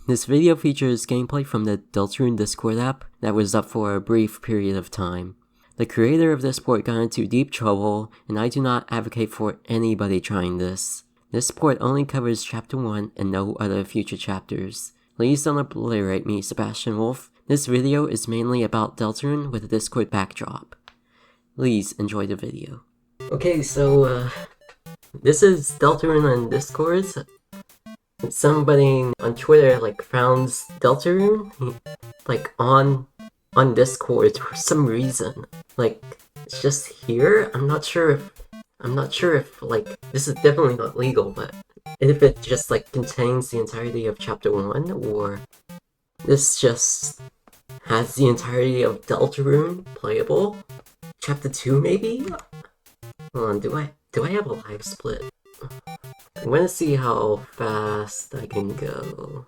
This video features gameplay from the Deltarune Discord app that was up for a brief period of time. The creator of this port got into deep trouble, and I do not advocate for anybody trying this. This port only covers Chapter 1 and no other future chapters. Please don't obliterate me, Sebastian Wolf. This video is mainly about Deltarune with a Discord backdrop. Please enjoy the video. Okay, so this is Deltarune on Discord. Somebody on Twitter found Deltarune on Discord for some reason. It's just here. I'm not sure if this is definitely not legal, but if it just contains the entirety of Chapter 1, or this just has the entirety of Deltarune playable. Chapter 2 maybe? Hold on, do I have a live split? I want to see how fast I can go.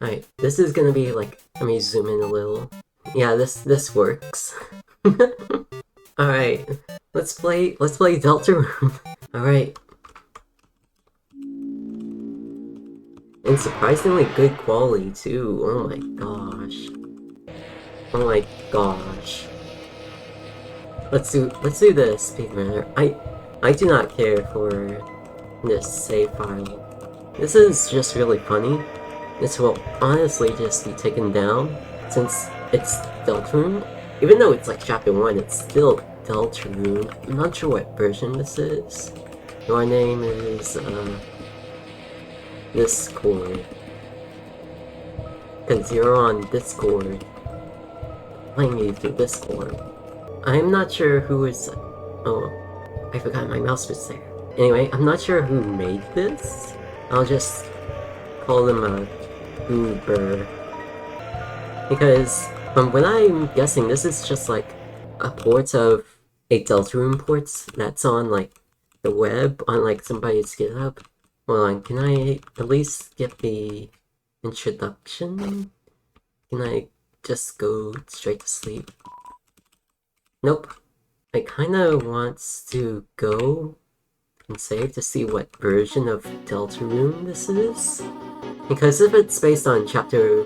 Alright, this is gonna be let me zoom in a little. Yeah, this works. Alright, let's play Deltarune. Alright. And surprisingly good quality too. Oh my gosh. Oh my gosh. Let's do the speedrunner. I do not care for this save file. This is just really funny. This will honestly just be taken down since it's Deltarune. Even though it's Chapter 1, it's still Deltarune. I'm not sure what version this is. Your name is Discord. Because you're on Discord. Playing you through Discord. I'm not sure who is... Oh, I forgot my mouse was there. Anyway, I'm not sure who made this. I'll just call them a Uber. Because from what I'm guessing, this is just a port of a Deltarune port that's on the web, on somebody's GitHub. Hold on, can I at least get the introduction? Can I just go straight to sleep? Nope. I kinda wants to go and save to see what version of Deltarune this is. Because if it's based on Chapter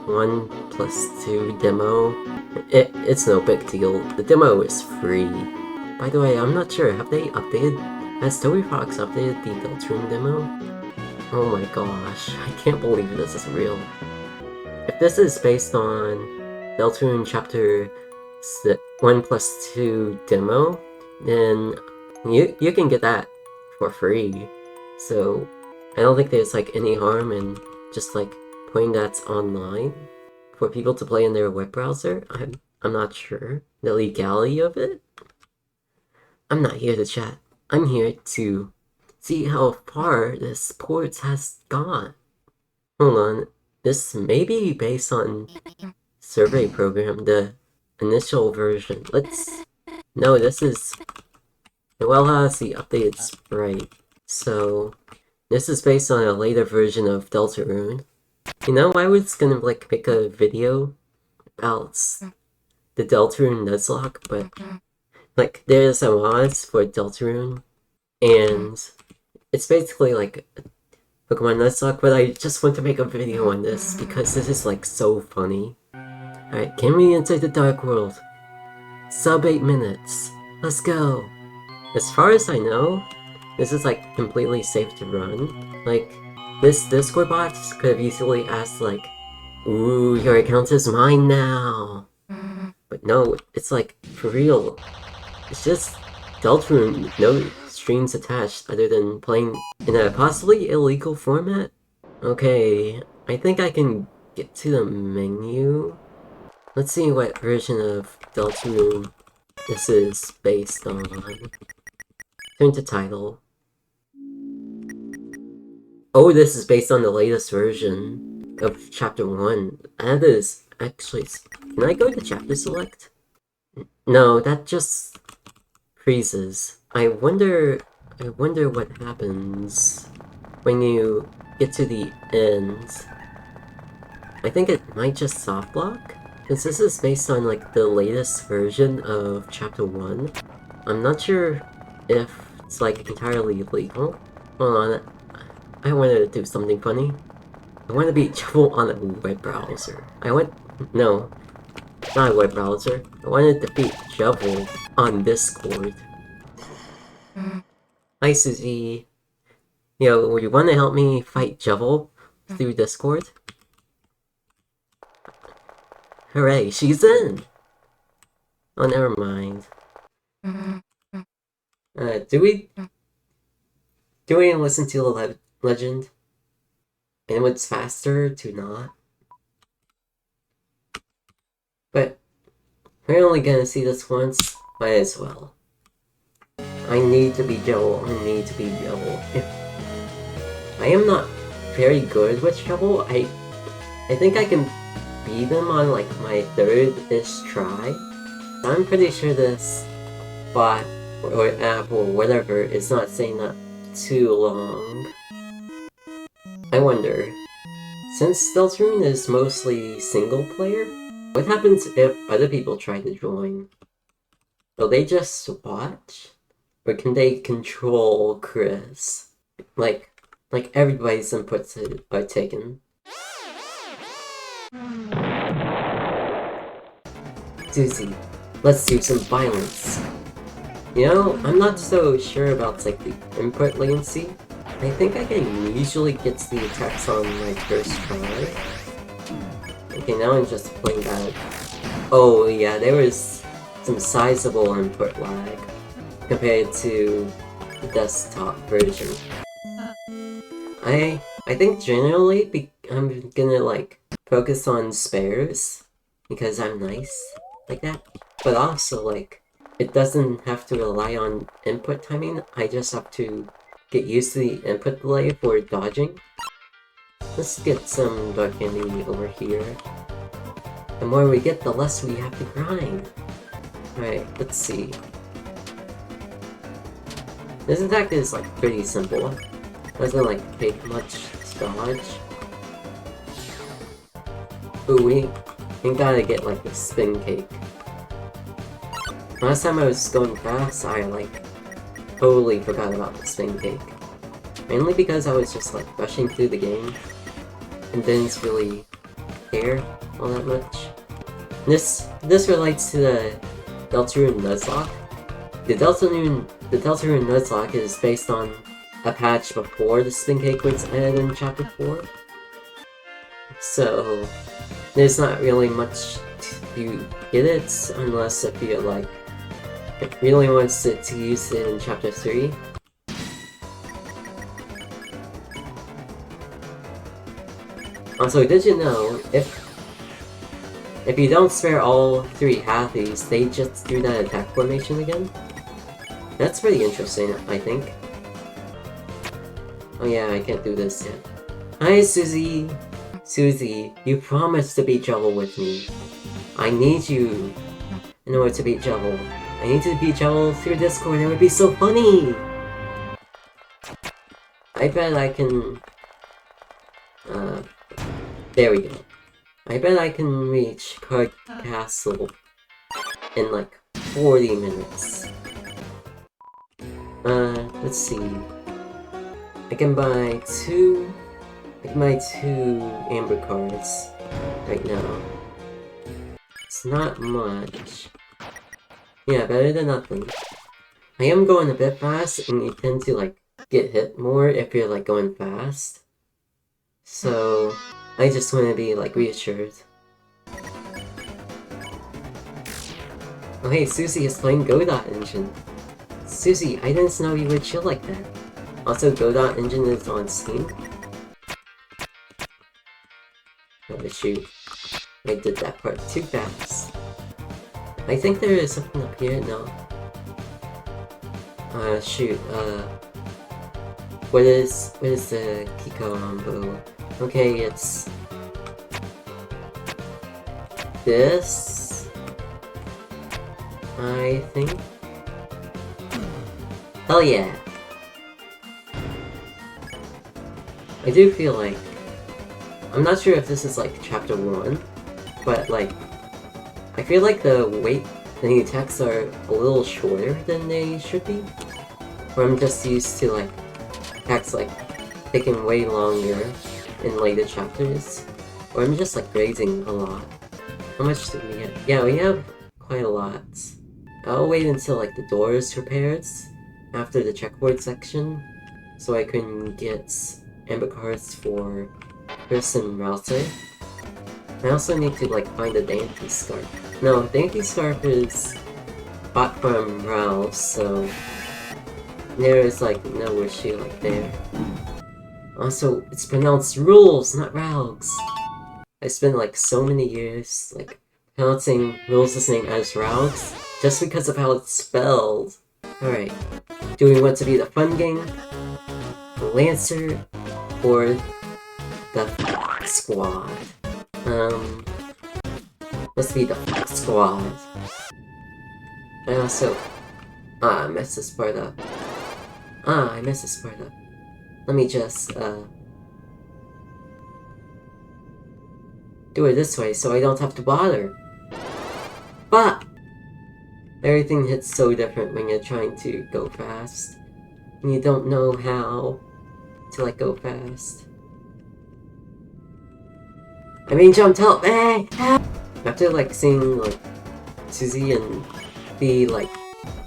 1+2 demo, it's no big deal. The demo is free. By the way, I'm not sure, has Toby Fox updated the Deltarune demo? Oh my gosh, I can't believe this is real. If this is based on Deltarune Chapter 1+2 demo, then you can get that for free. So I don't think there's any harm in just putting that online for people to play in their web browser. I'm not sure the legality of it. I'm not here to chat. I'm here to see how far this port has gone. Hold on, this may be based on Survey Program, the initial version. No, this is... It well has the updated sprite. So, this is based on a later version of Deltarune. You know, I was gonna make a video about the Deltarune Nuzlocke, but there's a mods for Deltarune, and it's basically Pokemon Nuzlocke, but I just want to make a video on this because this is so funny. Alright, can we enter the Dark World? Sub 8 minutes. Let's go! As far as I know, this is completely safe to run. This Discord bot could have easily asked ooh, your account is mine now! But no, it's for real. It's just Deltarune, no strings attached other than playing in a possibly illegal format. Okay, I think I can get to the menu. Let's see what version of Deltarune this is based on. Turn to title. Oh, this is based on the latest version of Chapter 1. That is actually... Can I go to Chapter Select? No, that just freezes. I wonder what happens when you get to the end. I think it might just soft block, because this is based on the latest version of Chapter 1. I'm not sure if it's entirely legal. Hold on, I wanted to do something funny. I want to be trouble on a web browser. No, not a web browser. I wanted to beat Shovel on Discord. Hi, Susie. Yo, you want to help me fight Shovel through Discord? Hooray, she's in! Oh, never mind. Do we listen to the legend? And what's faster to not? But we're only gonna see this once, might as well. I need to be Joel, I need to be Joel. I am not very good with Shovel. I think I can beat him on like my third-ish try. I'm pretty sure this bot or app or whatever is not saying that too long. I wonder, since deltarune is mostly single player, what happens if other people try to join? Will they just watch? Or can they control Chris? Like everybody's inputs are taken. Susie, let's do some violence. You know, I'm not so sure about like the input latency. I think I can usually get the attacks on my first try. Okay, now I'm just playing that. Oh yeah, there was some sizable input lag compared to the desktop version. I think generally I'm gonna like focus on spares because I'm nice like that. But also like it doesn't have to rely on input timing. I just have to get used to the input delay for dodging. Let's get some dark candy over here. The more we get, the less we have to grind. Alright, let's see. This attack is like pretty simple. Doesn't like take much to dodge. Ooh, we gotta get like the spin cake. Last time I was going fast, I like totally forgot about the spin cake. Mainly because I was just like rushing through the game and didn't really care all that much. This relates to the deltarune Nuzlocke. The deltarune Nuzlocke is based on a patch before the spin cake was added in chapter 4. So there's not really much to get it unless if you like really wants to use it in chapter 3. Also, did you know if you don't spare all 3 halfies, they just do that attack formation again? That's pretty interesting, I think. Oh yeah, I can't do this yet. Hi, Susie! Susie, you promised to beat Shovel with me. I need you in order to beat Shovel. I need to beat Shovel through Discord, it would be so funny! I bet I can... there we go. I bet I can reach Card Castle in like 40 minutes. Let's see. I can buy two amber cards right now. It's not much. Yeah, better than nothing. I am going a bit fast, and you tend to like get hit more if you're like going fast. So I just want to be like reassured. Oh hey, Susie is playing Godot Engine. Susie, I didn't know you would chill like that. Also, Godot Engine is on Steam. Oh shoot, I did that part too fast. I think there is something up here. No. Shoot. What is the Kiko combo? Okay, it's this, I think. Hell yeah! I do feel like, I'm not sure if this is like chapter 1, but like, I feel like the attacks are a little shorter than they should be. Or I'm just used to like attacks like taking way longer in later chapters. Or I'm just like grazing a lot. How much do we get? Yeah, we have quite a lot. I'll wait until like the door is repaired after the checkerboard section, so I can get amber cards for Chris and Rousey. I also need to like find the dainty scarf. No, dainty scarf is bought from Ralph, so there is like no issue like there. Also, it's pronounced rules, not Ralphs. I spent like so many years like pronouncing rules the same as Ralphs just because of how it's spelled. Alright, do we want to be the fun gang, the Lancer, or the squad? Let's be the squad. I also... I messed this part up. I messed this part up. Let me just, do it this way so I don't have to bother. But everything hits so different when you're trying to go fast. And you don't know how to, like, go fast. I mean, jump, help! Hey! After, like, seeing, like, Susie and be, like,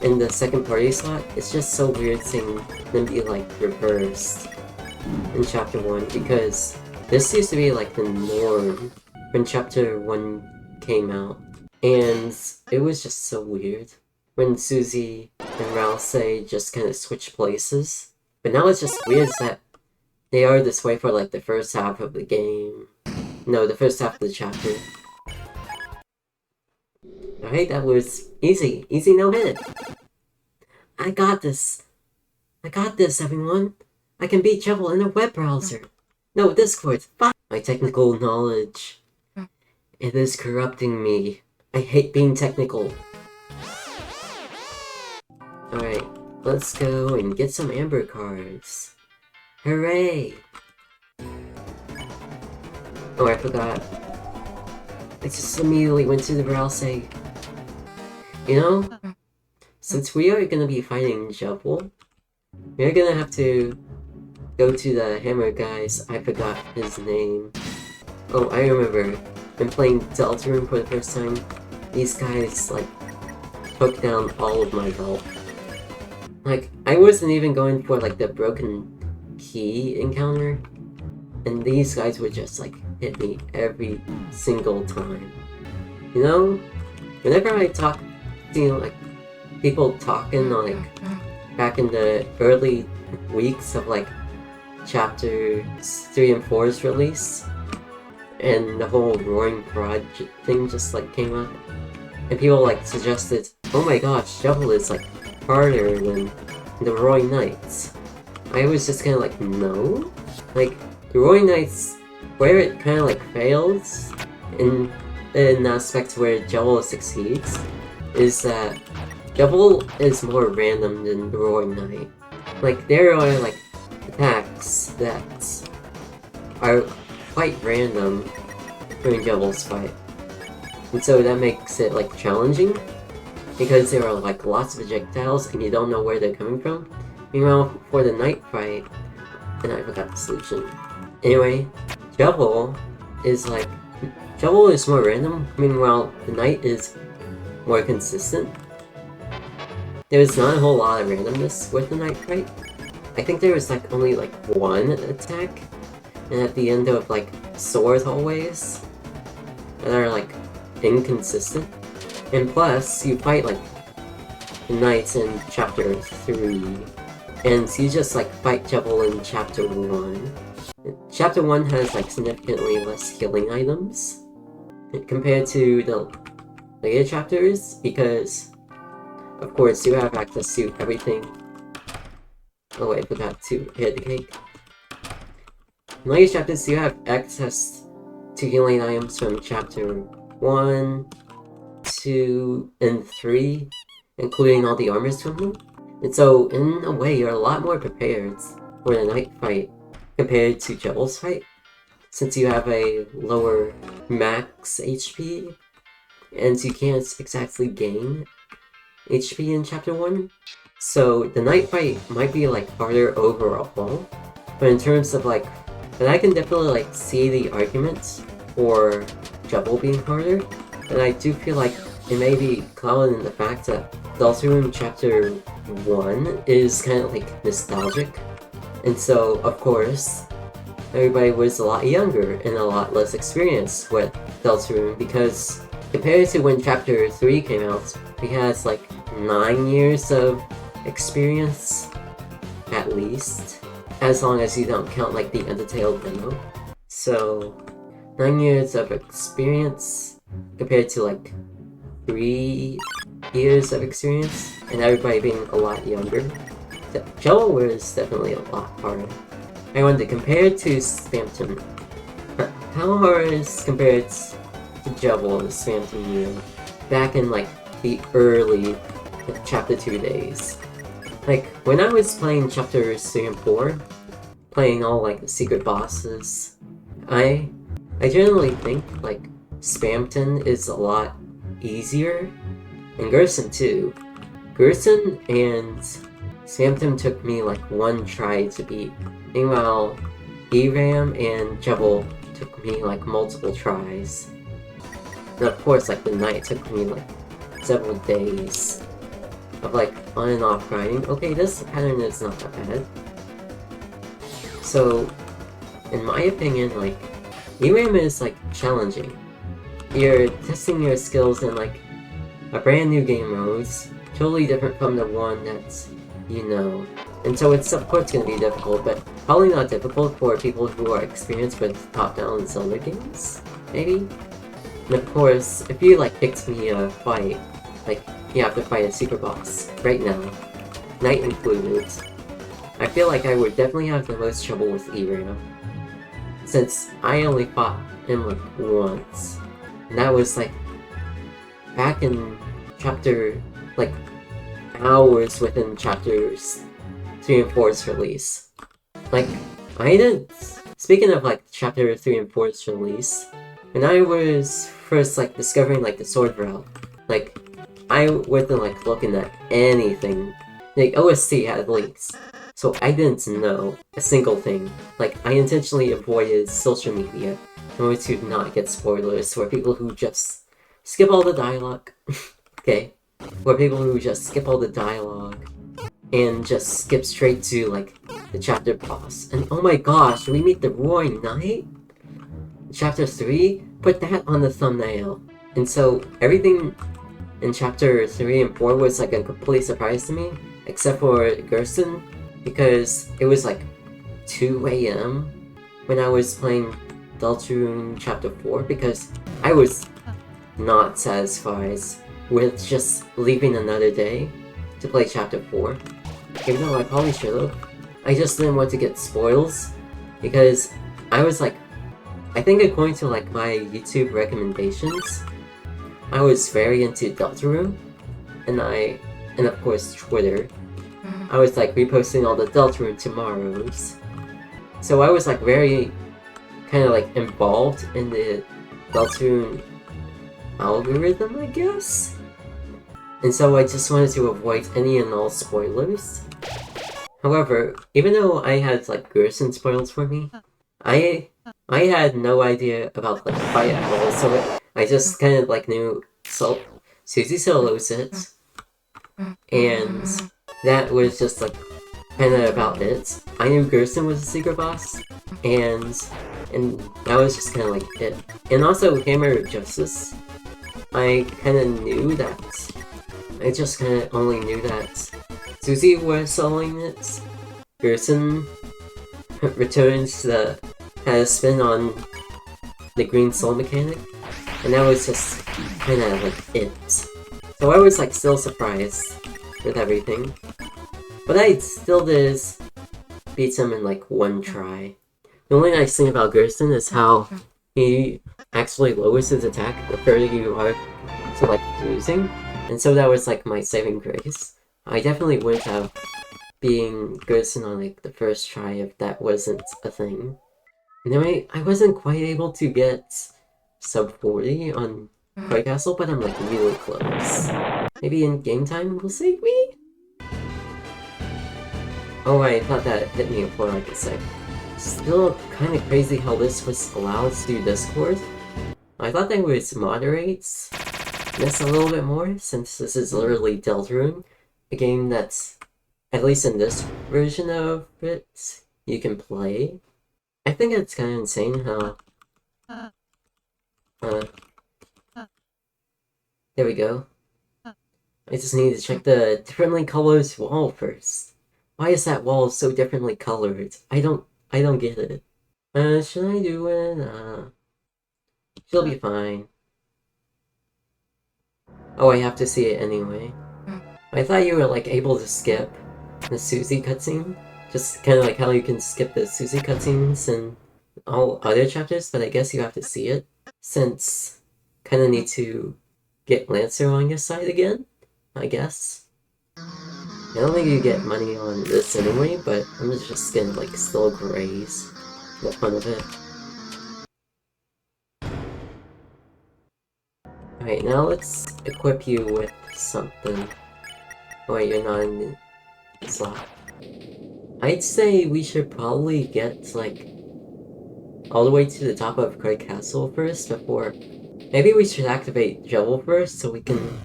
in the second party slot, it's just so weird seeing them be, like, reversed in Chapter 1, because this used to be, like, the norm when Chapter 1 came out. And it was just so weird when Susie and Rousey just kind of switch places. But now it's just weird that they are this way for, like, the first half of the game. No, the first half of the chapter. Alright, that was easy. Easy, no hit. I got this. I got this, everyone. I can beat Jubble in a web browser. No, Discord. Fuck my technical knowledge. It is corrupting me. I hate being technical. Alright, let's go and get some amber cards. Hooray! Oh, I forgot. I just immediately went to the Rousey. You know, since we are gonna be fighting Jubble, we're gonna have to go to the hammer guys. I forgot his name. Oh, I remember. When playing deltarune for the first time, these guys, like, took down all of my health. Like, I wasn't even going for, like, the broken key encounter, and these guys would just, like, hit me every single time. You know, whenever I talk to, like, people talking, like, back in the early weeks of, like, chapters 3 and 4's release, and the whole Roaring Project thing just, like, came up, and people, like, suggested, oh my gosh, Jubble is, like, harder than the Roaring Knights. I was just kinda like, no? Like, the Roaring Knights, where it kinda, like, fails, in an aspect where Jubble succeeds, is that Jubble is more random than the Roaring Knight. Like, there are, like, attacks that are quite random during Jubble's fight. And so that makes it, like, challenging, because there are, like, lots of projectiles and you don't know where they're coming from. Meanwhile, for the Knight fight, and I forgot the solution. Anyway, Jubble is, like, Jubble is more random, meanwhile, the Knight is more consistent. There's not a whole lot of randomness with the Knight fight. I think there was, like, only, like, one attack, and at the end of, like, sword hallways that are, like, inconsistent. And plus, you fight, like, the Knights in Chapter 3, and you just, like, fight Jubble in Chapter 1. Chapter 1 has, like, significantly less healing items compared to the later chapters, because, of course, you have access to everything. Oh wait, I forgot to hit the cake. In later chapters, you have access to healing items from Chapter 1, 2, and 3, including all the armors from them. And so, in a way, you're a lot more prepared for the Knight fight compared to Jubble's fight, since you have a lower max HP, and you can't exactly gain HP in Chapter 1. So the Knight fight might be, like, harder overall, but in terms of, like, but I can definitely like see the arguments for Jubble being harder, and I do feel like it may be clouded in the fact that Deltarune Chapter 1 is kind of like nostalgic, and so of course everybody was a lot younger and a lot less experienced with Deltarune, because compared to when Chapter 3 came out, we had like 9 years of experience, at least, as long as you don't count like the Undertale demo. So 9 years of experience compared to like 3 years of experience, and everybody being a lot younger. Joel was definitely a lot harder. I wanted to compare it to Spamton. How hard is compared to Jubble and Spamton U back in like the early Chapter 2 days? Like, when I was playing Chapters 3 and 4, playing all like the secret bosses, I generally think like Spamton is a lot easier, and Gerson too. Gerson and Spamton took me like 1 try to beat. Meanwhile, ERAM and Jubble took me like multiple tries. And of course, like the night took me like several days of like on and off grinding. Okay, this pattern is not that bad. So, in my opinion, like, ERAM is like challenging. You're testing your skills in like a brand new game mode, totally different from the one that's, you know. And so it's of course gonna be difficult, but probably not difficult for people who are experienced with top-down Zelda games, maybe? And of course, if you like picked me a fight, like you have to fight a super boss right now, night included, I feel like I would definitely have the most trouble with ERAM, since I only fought him like once, and that was like back in chapter, like hours within chapters 3 and 4's release. Like, I didn't... Speaking of like chapter 3 and 4's release, when I was first like discovering like the sword route, like I wasn't like looking at anything. Like OST had links, so I didn't know a single thing. Like I intentionally avoided social media in order to not get spoilers for people who just skip all the dialogue. Okay? For people who just skip all the dialogue and just skip straight to like the chapter boss. And oh my gosh, we meet the Roaring Knight? Chapter 3? Put that on the thumbnail. And so everything in chapter 3 and 4 was like a complete surprise to me, except for Gerson, because it was like 2 AM when I was playing Deltarune chapter 4, because I was not satisfied with just leaving another day to play chapter 4. Even though I probably should've. I just didn't want to get spoils, because I was like, I think according to like my YouTube recommendations, I was very into Deltarune, and of course Twitter. I was like reposting all the Deltarune tomorrows. So I was like very kind of like involved in the Deltarune algorithm, I guess? And so I just wanted to avoid any and all spoilers. However, even though I had like Gerson spoiled for me, I had no idea about the fight at all, so I just kind of like knew Susie solos it, and that was just like kind of about it. I knew Gerson was a secret boss, and that was just kind of like it. And also Hammer of Justice, I kind of knew that. I just kind of only knew that Susie was soloing it. Gerson returns the had a spin on the green soul mechanic, and that was just kind of like it. So I was like still surprised with everything, but I still did beat him in like 1 try. The only nice thing about Gerson is how he actually lowers his attack the further you are to like losing, and so that was like my saving grace. I definitely wouldn't have being Gerson on like the first try if that wasn't a thing. Anyway, I wasn't quite able to get sub 40 on Koi Castle, but I'm like really close. Maybe in game time will save me? Oh, I thought that hit me before I could say. Still kind of crazy how this was allowed through Discord. I thought they would moderate this a little bit more, since this is literally Deltarune, a game that's, at least in this version of it, you can play. I think it's kind of insane how... there we go. I just need to check the differently colored wall first. Why is that wall so differently colored? I don't get it. Should I do it? She'll be fine. Oh, I have to see it anyway. I thought you were, like, able to skip the Susie cutscene. Just kind of like how you can skip the Susie cutscenes in all other chapters, but I guess you have to see it. Since kind of need to get Lancer on your side again, I guess. I don't think you get money on this anyway, but I'm just gonna, like, still graze the fun of it. Alright, now let's equip you with something. Oh wait, you're not in the slot. I'd say we should probably get, like, all the way to the top of Craig Castle first before... Maybe we should activate Jewel first so we can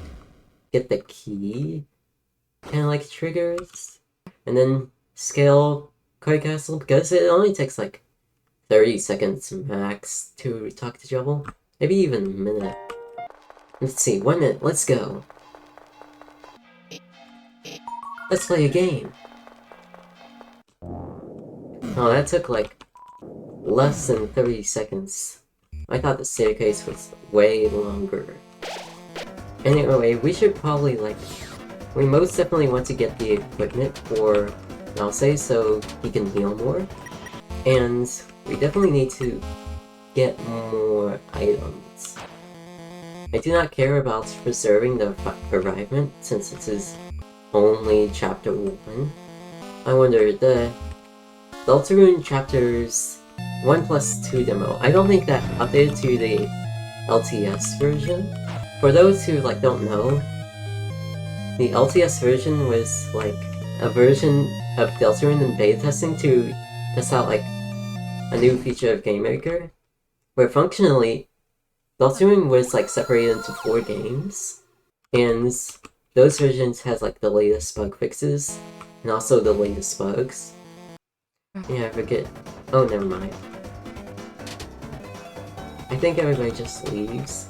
get the key. Kinda like triggers. And then scale Craig Castle, because it only takes, like, 30 seconds max to talk to Jewel. Maybe even a minute. Let's see, 1 minute, let's go. Let's play a game. Oh, that took like less than 30 seconds. I thought the staircase was way longer. Anyway, we should probably we most definitely want to get the equipment for Nalse so he can heal more. And we definitely need to get more items. I do not care about preserving the arrivement since this is only chapter 1. I wonder, the Deltarune chapters 1+2 demo, I don't think that updated to the LTS version. For those who don't know, the LTS version was a version of Deltarune in beta testing to test out a new feature of Game Maker, where functionally Deltarune was separated into 4 games, and those versions has the latest bug fixes and also the latest bugs. Yeah, I forget. Oh, never mind. I think everybody just leaves.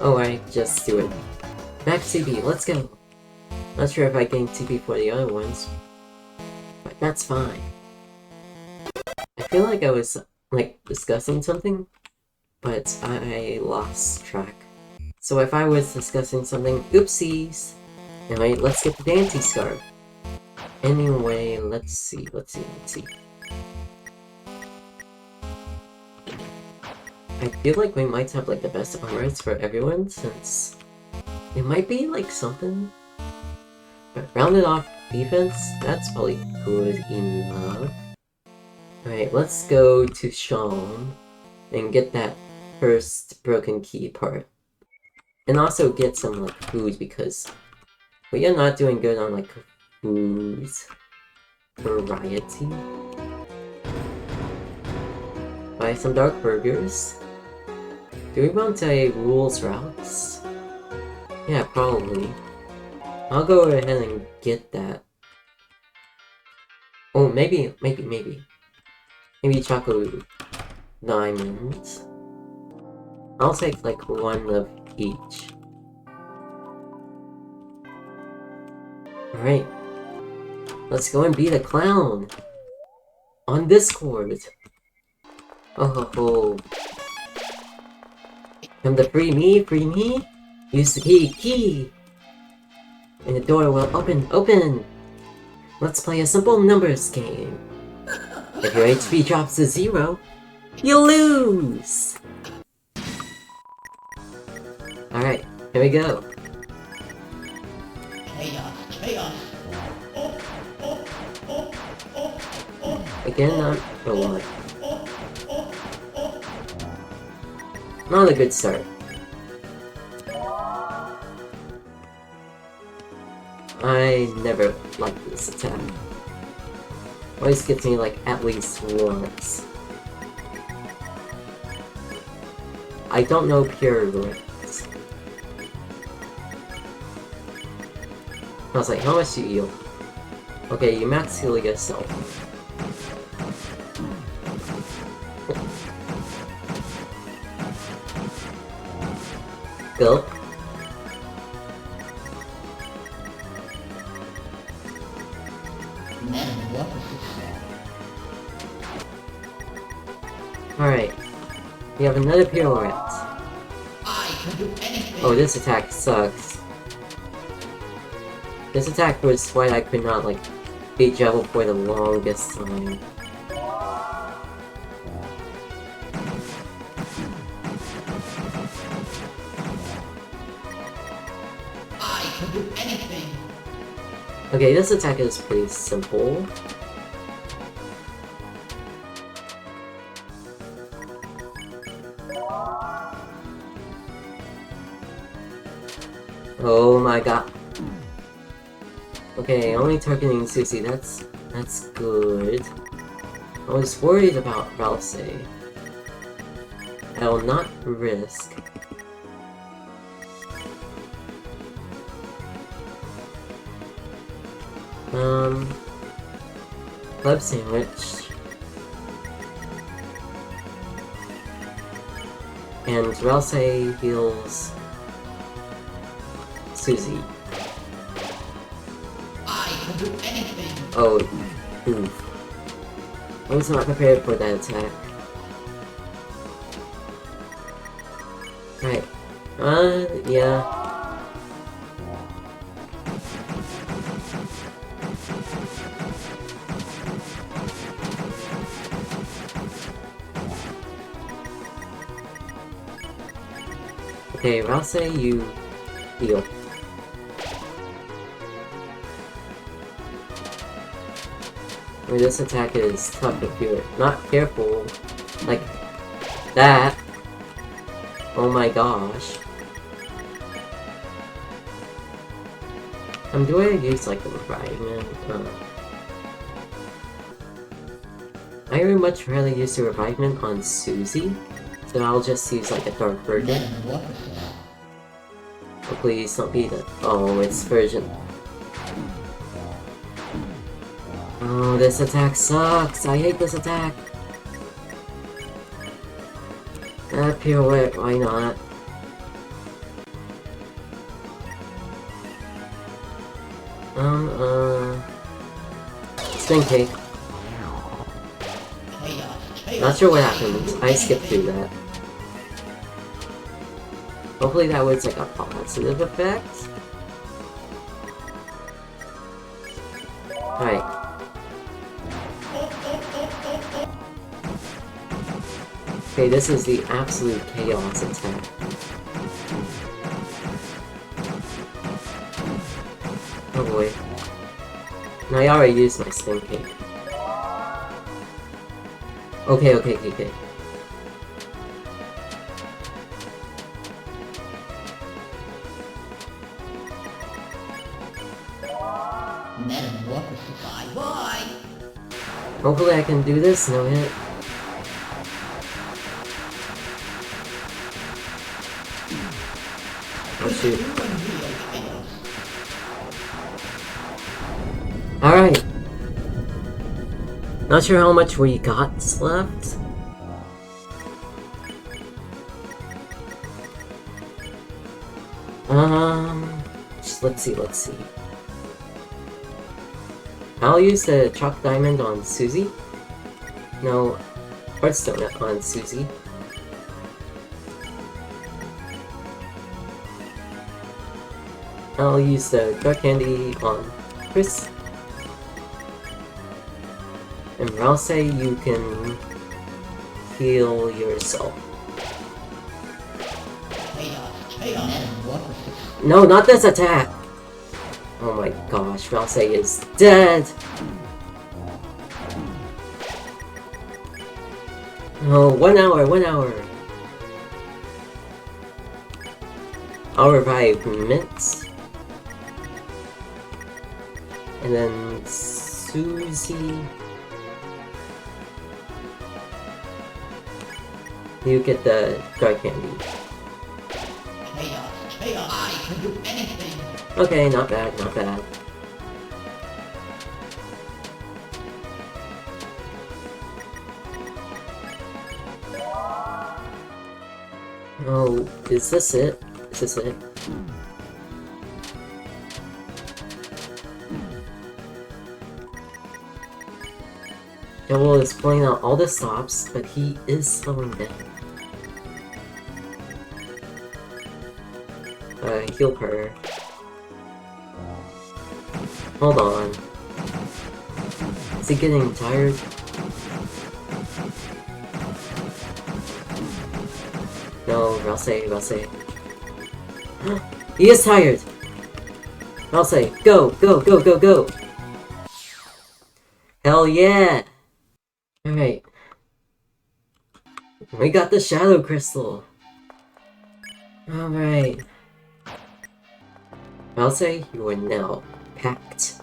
Oh, I just do it. Max TP, let's go! Not sure if I gained TP for the other ones, but that's fine. I feel like I was, discussing something, but I lost track. So if I was discussing something, oopsies! Anyway, let's get the Dante Scarf. Anyway, let's see. I feel like we might have the best armors for everyone, since it might be something. But rounded off defense, that's probably good enough. Alright, let's go to Sean and get that first broken key part. And also get some food, because we are not doing good on food variety. Buy some dark burgers. Do we want a rules routes? Yeah, probably. I'll go ahead and get that. Oh, maybe Choco Diamonds. I'll take 1 of each. Alright. Let's go and beat a clown! On Discord! Oh ho ho. Come to free me! Use the key! And the door will open! Let's play a simple numbers game. If your HP drops to 0, you lose! Alright, here we go. Again, not a lot. Not a good start. I never like this attack. Always gets me like at least once. I don't know pure words. I was like, how much do you heal? Okay, you max heal yourself. Go. Alright. We have another pirouette. Oh, this attack sucks. This attack was why I could not, like, beat Jevil for the longest time. Okay, this attack is pretty simple. Oh my god. Okay, only targeting Susie, that's good. I was worried about Rouse. I will not risk. Club sandwich. And Rouse heals Susie. Oh, oof. I was not prepared for that attack. Right. Yeah. Okay, Rouse, you heal. This attack is tough if you're not careful. Like that. Oh my gosh. Do I use like the revivement? I would much rather use the revivement on Susie, so I'll just use like a dark version. Oh, please don't be the. Oh, it's version. Oh, this attack sucks! I hate this attack! Pirouette, why not? Spin Cake. Not sure what happened. I skipped through that. Hopefully that was like a positive effect. Alright. Okay, this is the absolute chaos attack. Oh boy. And I already used my spin cake. Okay. Hopefully I can do this, no hit. Oh shoot. Alright. Not sure how much we got left. Let's see. I'll use the chalk diamond on Susie. No, heartstone on Susie. I'll use the dark candy on Chris. And Rouse, you can heal yourself. No, not this attack! Oh my gosh, Rouse is dead! Oh, 1 hour, 1 hour! I'll revive Mints. And then Susie. You get the dark candy. Chaos, I can do anything. Okay, not bad, not bad. Oh, is this it? Is this it? Devil is pulling out all the stops, but he is slowing down. Heal her. Hold on. Is he getting tired? No, Rouse. He is tired! Rouse, go, go, go, go, go! Hell yeah! Alright. We got the Shadow Crystal! Alright. Rouse, you are now packed.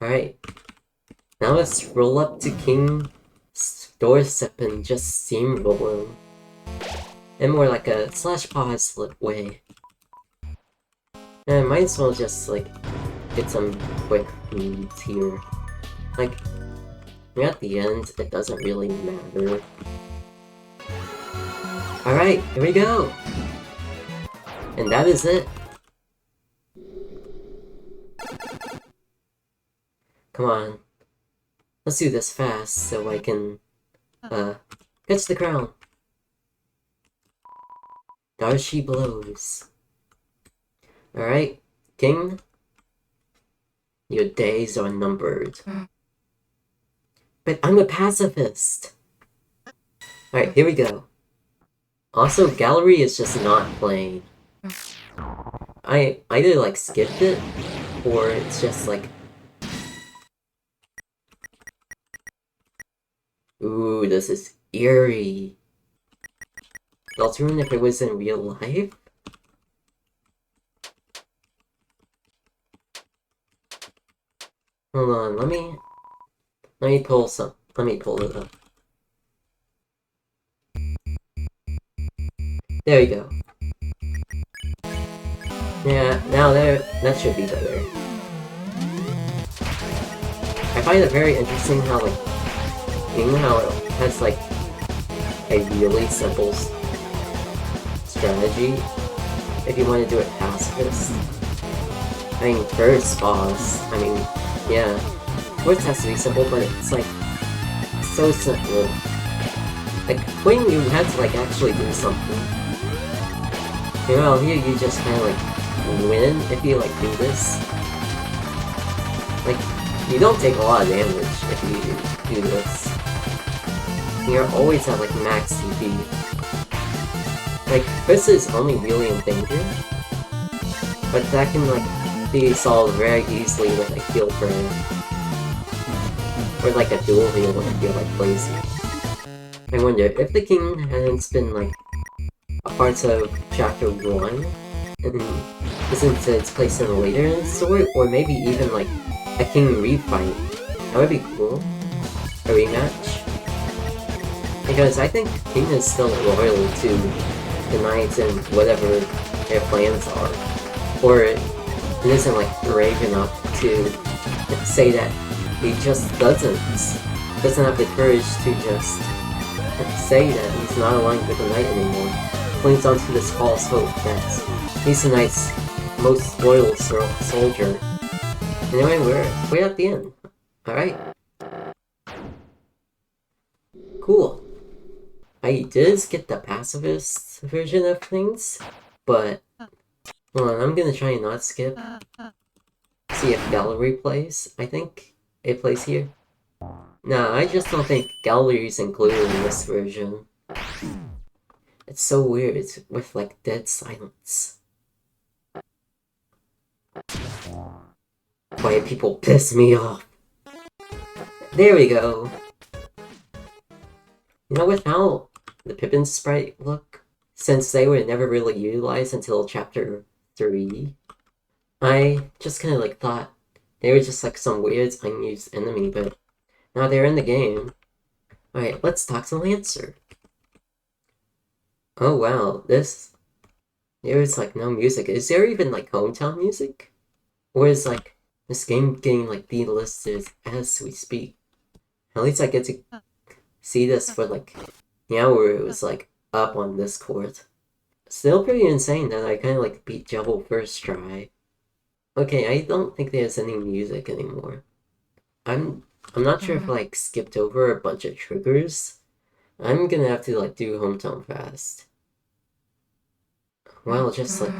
Alright. Now let's roll up to King's doorstep and just steamroll him. In more like a slash-pause way. And might as well just, like, get some quick moves here. Like, at the end, it doesn't really matter. Alright, here we go! And that is it. Come on. Let's do this fast so I can, catch the crown. Darcy blows. Alright, King. Your days are numbered. But I'm a pacifist! Alright, here we go. Also, Gallery is just not playing. I either, like, skipped it, or it's just, like... Ooh, this is eerie. Deltarune if it was in real life? Hold on, let me pull it up. There we go. Yeah, now that should be better. I find it very interesting how, like, how it has, like, a really simple strategy if you want to do it pacifist. I mean, first boss, I mean, yeah. Of course it has to be simple, but it's, like, so simple. Like, when you had to, like, actually do something. You know, here you just kind of, like, win if you, like, do this. Like, you don't take a lot of damage if you do this. You're always at, like, max CP. Like, Chris is only really in danger. But that can, like, be solved very easily with a heal prayer. Or, like, a dual heal if you're, like, lazy. I wonder, if the king hadn't been, like, a part of Chapter 1, and isn't its place in later in the story, or maybe even, like, a king refight, that would be cool. A rematch. Because I think King is still loyal to the Knights and whatever their plans are. Or it isn't, like, brave enough to say that he just doesn't have the courage to just say that he's not aligned with the Knight anymore. Clings onto this false hope that he's the Knight's most loyal soldier. Anyway, we're at the end. Alright. Cool. I did skip the pacifist version of things, but hold on, I'm gonna try and not skip. See if Gallery plays. I think it plays here. Nah, I just don't think Gallery's included in this version. It's so weird, with, like, dead silence. Quiet people piss me off. There we go. You know, with how the Pippin sprite look, since they were never really utilized until Chapter 3. I just kind of like thought they were just like some weird unused enemy, but now they're in the game. Alright, let's talk to Lancer. Oh wow, there's like no music. Is there even like hometown music? Or is like this game getting like delisted as we speak? At least I get to see this for like the hour it was like up on Discord. Still pretty insane that I kind of like beat Jubble first try. Okay, I don't think there's any music anymore. I'm I'm not sure if I like skipped over a bunch of triggers. I'm gonna have to like do hometown fast. Well, just like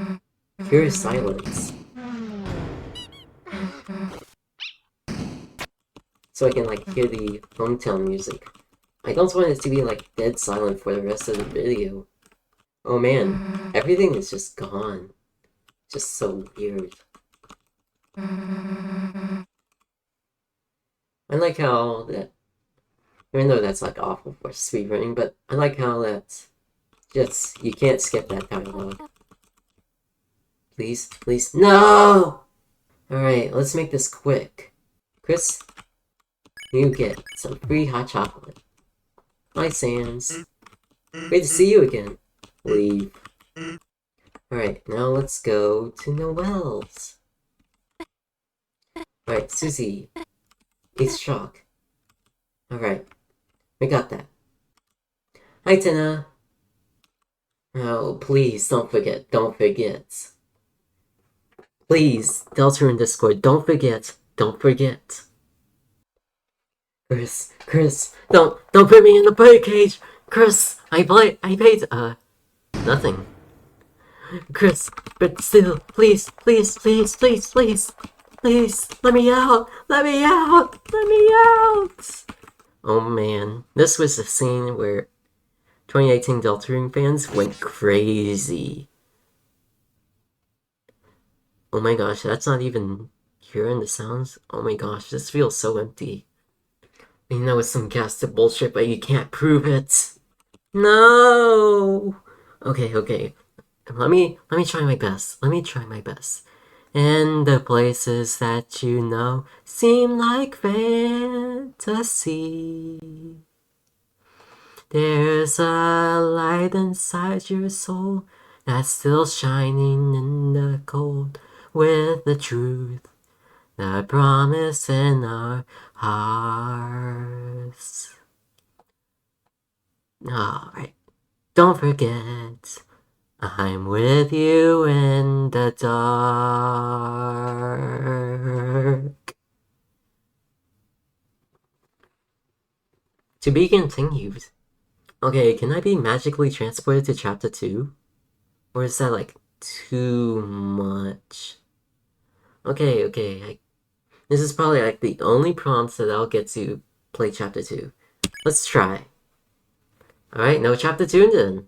pure silence. So I can like hear the hometown music. I don't want it to be like dead silent for the rest of the video. Oh man, everything is just gone. Just so weird. I like how that, even though that's like awful for speedrunning, but I like how that's just, you can't skip that dialogue. Please, please, no! Alright, let's make this quick. Chris, you get some free hot chocolate. Hi, Sans. Great to see you again. Leave. Alright, now let's go to Noelle's. Alright, Susie. Eat shock. Alright, we got that. Hi, Tina. Oh, please, don't forget. Don't forget. Please, deltarune Discord, don't forget. Don't forget. Chris, don't put me in the birdcage! Chris, I paid, nothing. Chris, but still, please, please, please, please, please, please, let me out! Let me out! Let me out! Oh man, this was the scene where 2018 Deltarune fans went crazy. Oh my gosh, that's not even hearing the sounds. Oh my gosh, this feels so empty. I know it's some casted bullshit, but you can't prove it. No. Okay. Let me try my best. Let me try my best. And the places that you know seem like fantasy. There's a light inside your soul that's still shining in the cold with the truth, the promise in our hearts. Alright, don't forget, I'm with you in the dark. To be continued. Okay, can I be magically transported to chapter 2? Or is that like too much? Okay. This is probably like the only prompt that I'll get to play chapter 2. Let's try. Alright, no chapter 2 then.